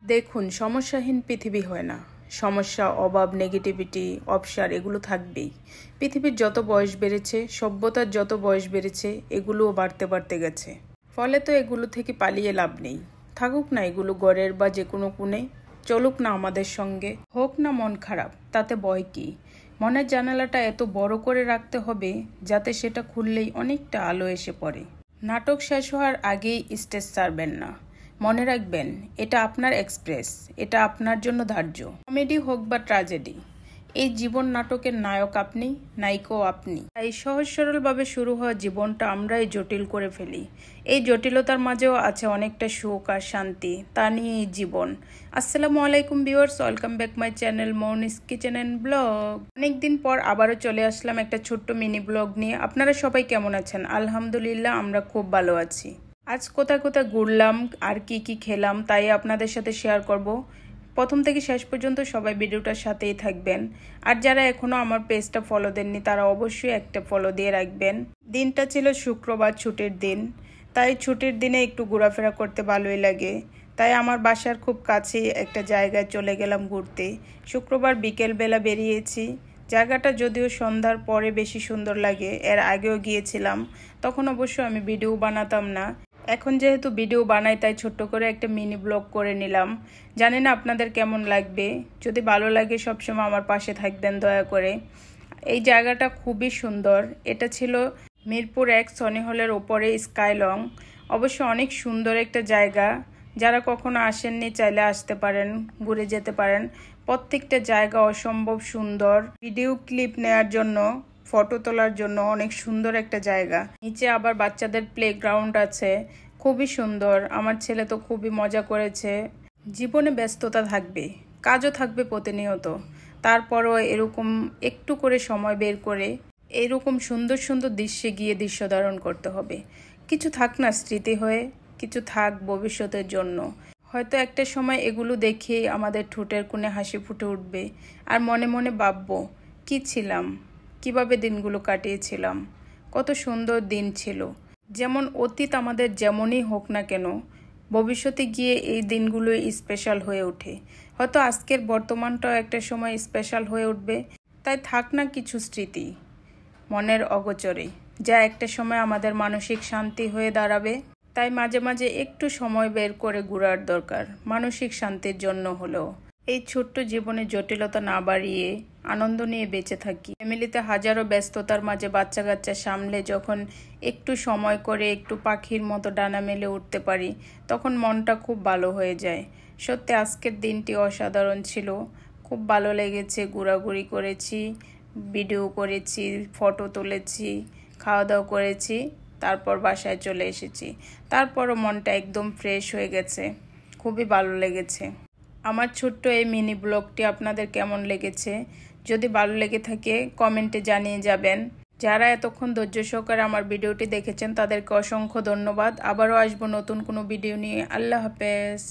দেখুন, সমস্যাহীন পৃথিবী হয় না। সমস্যা, অভাব, নেগেটিভিটি, অপসার এগুলো থাকবেই। পৃথিবীর যত বয়স বেড়েছে, সভ্যতার যত বয়স বেড়েছে, এগুলোও বাড়তে বাড়তে গেছে। ফলে তো এগুলো থেকে পালিয়ে লাভ নেই। থাকুক না এগুলো ঘরের বা যে কোনো কোণে, চলুক না আমাদের সঙ্গে। হোক না মন খারাপ, তাতে ভয় কী? মনের জানালাটা এত বড় করে রাখতে হবে যাতে সেটা খুললেই অনেকটা আলো এসে পড়ে। নাটক শেষ হওয়ার আগেই স্টেজ ছাড়বেন না। মনে রাখবেন, এটা আপনার এক্সপ্রেস, এটা আপনার জন্য ধার্য। কমেডি হোক বা ট্র্যাজেডি, এই জীবন নাটকের নায়ক আপনি, নায়িকাও আপনি। তাই সহজ সরলভাবে শুরু হওয়া জীবনটা আমরাই জটিল করে ফেলি। এই জটিলতার মাঝেও আছে অনেকটা সুখ আর শান্তি, তা নিয়ে এই জীবন। আসসালামু আলাইকুম viewers, welcome back my channel Mounis kitchen and blog. অনেকদিন পর আবারও চলে আসলাম একটা ছোট্ট মিনি ব্লগ নিয়ে। আপনারা সবাই কেমন আছেন? আলহামদুলিল্লাহ, আমরা খুব ভালো আছি। আজ কোথায় কোথায় ঘুরলাম আর কি কি খেলাম তাই আপনাদের সাথে শেয়ার করব। প্রথম থেকে শেষ পর্যন্ত সবাই ভিডিওটার সাথেই থাকবেন। আর যারা এখনও আমার পেজটা ফলো দেননি তারা অবশ্যই একটা ফলো দিয়ে রাখবেন। দিনটা ছিল শুক্রবার, ছুটির দিন। তাই ছুটির দিনে একটু ঘোরাফেরা করতে ভালোই লাগে। তাই আমার বাসার খুব কাছেই একটা জায়গায় চলে গেলাম ঘুরতে। শুক্রবার বিকেলবেলা বেরিয়েছি। জায়গাটা যদিও সন্ধ্যার পরে বেশি সুন্দর লাগে, এর আগেও গিয়েছিলাম, তখন অবশ্য আমি ভিডিও বানাতাম না। এখন যেহেতু ভিডিও বানাই তাই ছোট্ট করে একটা মিনি ব্লগ করে নিলাম। জানি না আপনাদের কেমন লাগবে। যদি ভালো লাগে সবসময় আমার পাশে থাকবেন দয়া করে। এই জায়গাটা খুবই সুন্দর। এটা ছিল মিরপুর 1 সনি হলের ওপরে স্কাইলং। অবশ্য অনেক সুন্দর একটা জায়গা। যারা কখনো আসেননি চাইলে আসতে পারেন, ঘুরে যেতে পারেন। প্রত্যেকটা জায়গা অসম্ভব সুন্দর। ভিডিও ক্লিপ নেওয়ার জন্য, ফটো তোলার জন্য অনেক সুন্দর একটা জায়গা। নিচে আবার বাচ্চাদের প্লেগ্রাউন্ড আছে, খুবই সুন্দর। আমার ছেলে তো খুবই মজা করেছে। জীবনে ব্যস্ততা থাকবে, কাজও থাকবে প্রতিনিয়ত, তারপরও এরকম একটু করে সময় বের করে এরকম সুন্দর সুন্দর দৃশ্যে গিয়ে দৃশ্য ধারণ করতে হবে। কিছু থাক না স্মৃতি হয়ে, কিছু থাক ভবিষ্যতের জন্য। হয়তো একটা সময় এগুলো দেখে আমাদের ঠোঁটের কোণে হাসি ফুটে উঠবে, আর মনে মনে ভাববো কি ছিলাম, কিভাবে দিনগুলো কাটিয়েছিলাম, কত সুন্দর দিন ছিল। যেমন অতীত আমাদের যেমনই হোক না কেন, ভবিষ্যতে গিয়ে এই দিনগুলোই স্পেশাল হয়ে ওঠে। হয়তো আজকের বর্তমানটাও একটা সময় স্পেশাল হয়ে উঠবে। তাই থাক না কিছু স্মৃতি মনের অগোচরে, যা একটা সময় আমাদের মানসিক শান্তি হয়ে দাঁড়াবে। তাই মাঝে মাঝে একটু সময় বের করে ঘোরার দরকার, মানসিক শান্তির জন্য হলেও। এই ছোট্ট জীবনে জটিলতা না বাড়িয়ে আনন্দ নিয়ে বেঁচে থাকি। ফ্যামিলিতে হাজারো ব্যস্ততার মাঝে বাচ্চা কাচ্চা সামলে যখন একটু সময় করে একটু পাখির মতো ডানা মেলে উঠতে পারি, তখন মনটা খুব ভালো হয়ে যায়। সত্যি আজকের দিনটি অসাধারণ ছিল, খুব ভালো লেগেছে। ঘোরাঘুরি করেছি, ভিডিও করেছি, ফটো তুলেছি, খাওয়া দাওয়া করেছি, তারপর বাসায় চলে এসেছি। তারপরও মনটা একদম ফ্রেশ হয়ে গেছে, খুবই ভালো লেগেছে। আমার ছোট্ট এই মিনি ব্লগটি আপনাদের কেমন লেগেছে? যদি ভালো লেগে থাকে কমেন্টে জানিয়ে যাবেন। যারা এতক্ষণ ধৈর্য সহকারে আমার ভিডিওটি দেখেছেন তাদেরকে অসংখ্য ধন্যবাদ। আবারও আসবো নতুন কোনো ভিডিও নিয়ে। আল্লাহ হাফেজ।